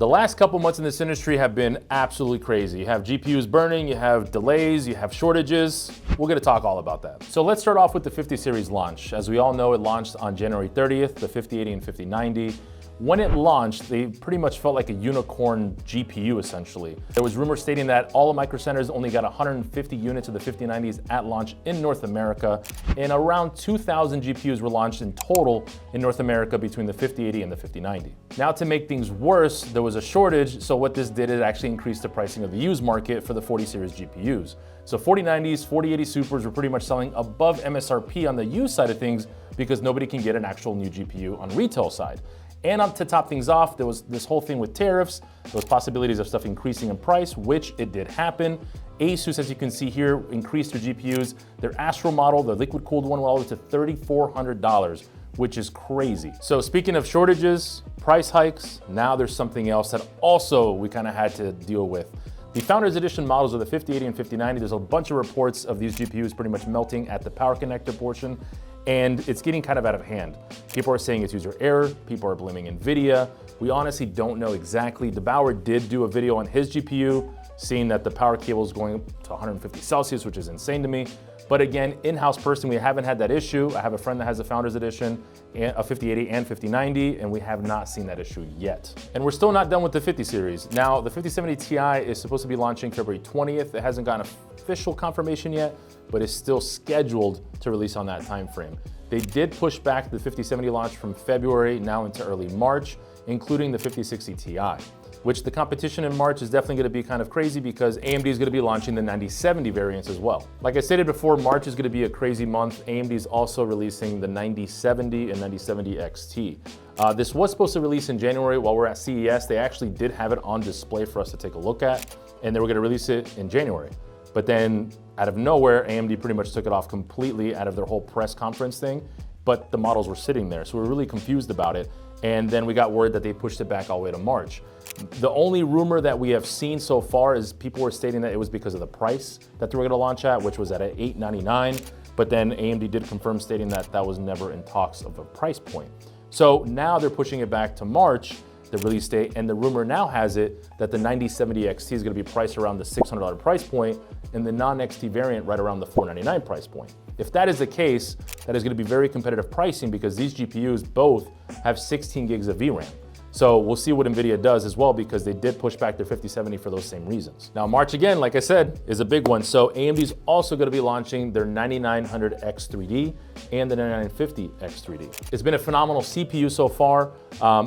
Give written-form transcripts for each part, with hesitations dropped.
The last couple months in this industry have been absolutely crazy. You have GPUs burning, you have delays, you have shortages. We're gonna talk all about that. So let's start off with the 50 series launch. As we all know, it launched on January 30th, the 5080 and 5090. When it launched, they pretty much felt like a unicorn GPU, essentially. There was rumors stating that all of Micro Centers only got 150 units of the 5090s at launch in North America, and around 2,000 GPUs were launched in total in North America between the 5080 and the 5090. Now, to make things worse, there was a shortage, so what this did is actually increase the pricing of the used market for the 40 series GPUs. So 4090s, 4080 Supers were pretty much selling above MSRP on the used side of things because nobody can get an actual new GPU on retail side. And to top things off, there was this whole thing with tariffs. There was possibilities of stuff increasing in price, which it did happen. Asus, as you can see here, increased their GPUs. Their Astro model, the liquid-cooled one, went all the way to $3,400, which is crazy. So speaking of shortages, price hikes, now there's something else that also we kind of had to deal with. The Founders Edition models of the 5080 and 5090, there's a bunch of reports of these GPUs pretty much melting at the power connector portion, and it's getting kind of out of hand. People are saying it's user error, people are blaming Nvidia. We honestly don't know exactly. DeBauer did do a video on his GPU, seeing that the power cable is going to 150 Celsius, which is insane to me. But again, in-house person, we haven't had that issue. I have a friend that has a Founders Edition, a 5080 and 5090, and we have not seen that issue yet. And we're still not done with the 50 series. Now, the 5070 Ti is supposed to be launching February 20th. It hasn't gotten official confirmation yet, but is still scheduled to release on that time frame. They did push back the 5070 launch from February now into early March, including the 5060 Ti. Which the competition in March is definitely gonna be kind of crazy because AMD is gonna be launching the 9070 variants as well. Like I stated before, March is gonna be a crazy month. AMD is also releasing the 9070 and 9070 XT. This was supposed to release in January while we're at CES. They actually did have it on display for us to take a look at, and they were gonna release it in January. But then out of nowhere, AMD pretty much took it off completely out of their whole press conference thing, but the models were sitting there. So we were really confused about it. And then we got word that they pushed it back all the way to March. The only rumor that we have seen so far is people were stating that it was because of the price that they were gonna launch at, which was at $899, but then AMD did confirm stating that that was never in talks of a price point. So now they're pushing it back to March, the release date, and the rumor now has it that the 9070 XT is gonna be priced around the $600 price point, and the non-XT variant right around the $499 price point. If that is the case, that is gonna be very competitive pricing because these GPUs both have 16 gigs of VRAM. So we'll see what Nvidia does as well because they did push back their 5070 for those same reasons. Now March again, like I said, is a big one. So AMD's also gonna be launching their 9900X3D and the 9950X3D. It's been a phenomenal CPU so far.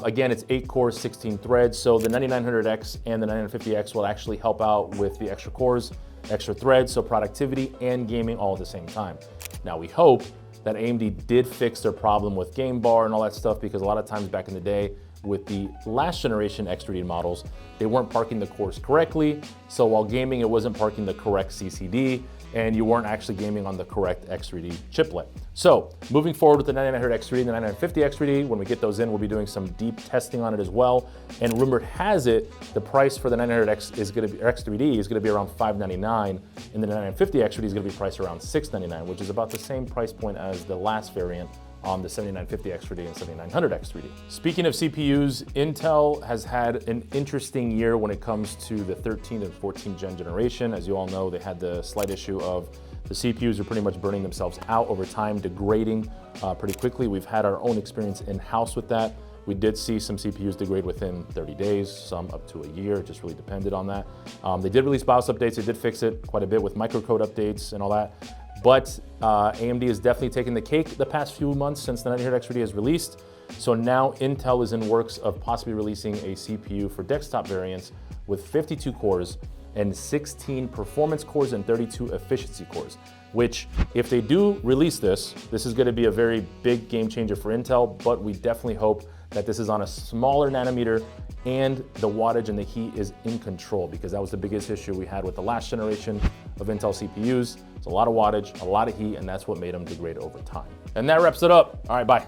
Again, it's 8 cores, 16 threads. So the 9900X and the 9950X will actually help out with the extra cores, extra threads, so productivity and gaming all at the same time. Now we hope that AMD did fix their problem with Game Bar and all that stuff because a lot of times back in the day with the last generation X3D models, they weren't parking the cores correctly. So while gaming, it wasn't parking the correct CCD and you weren't actually gaming on the correct X3D chiplet. So moving forward with the 9900X3D and the 9950X3D, when we get those in, we'll be doing some deep testing on it as well. And rumored has it, the price for the 900X is gonna be, X3D is gonna be around $599, and the 9950X3D is gonna be priced around $699, which is about the same price point as the last variant on the 7950X3D and 7900X3D. Speaking of CPUs, Intel has had an interesting year when it comes to the 13th and 14th gen generation. As you all know, they had the slight issue of the CPUs are pretty much burning themselves out over time, degrading pretty quickly. We've had our own experience in-house with that. We did see some CPUs degrade within 30 days, some up to a year, it just really depended on that. They did release BIOS updates, they did fix it quite a bit with microcode updates and all that. But AMD is definitely taking the cake the past few months since the 900X3D has released. So now Intel is in works of possibly releasing a CPU for desktop variants with 52 cores and 16 performance cores and 32 efficiency cores, which if they do release this is gonna be a very big game changer for Intel, but we definitely hope that this is on a smaller nanometer and the wattage and the heat is in control because that was the biggest issue we had with the last generation of Intel CPUs. It's a lot of wattage, a lot of heat, and that's what made them degrade over time. And that wraps it up. All right, bye.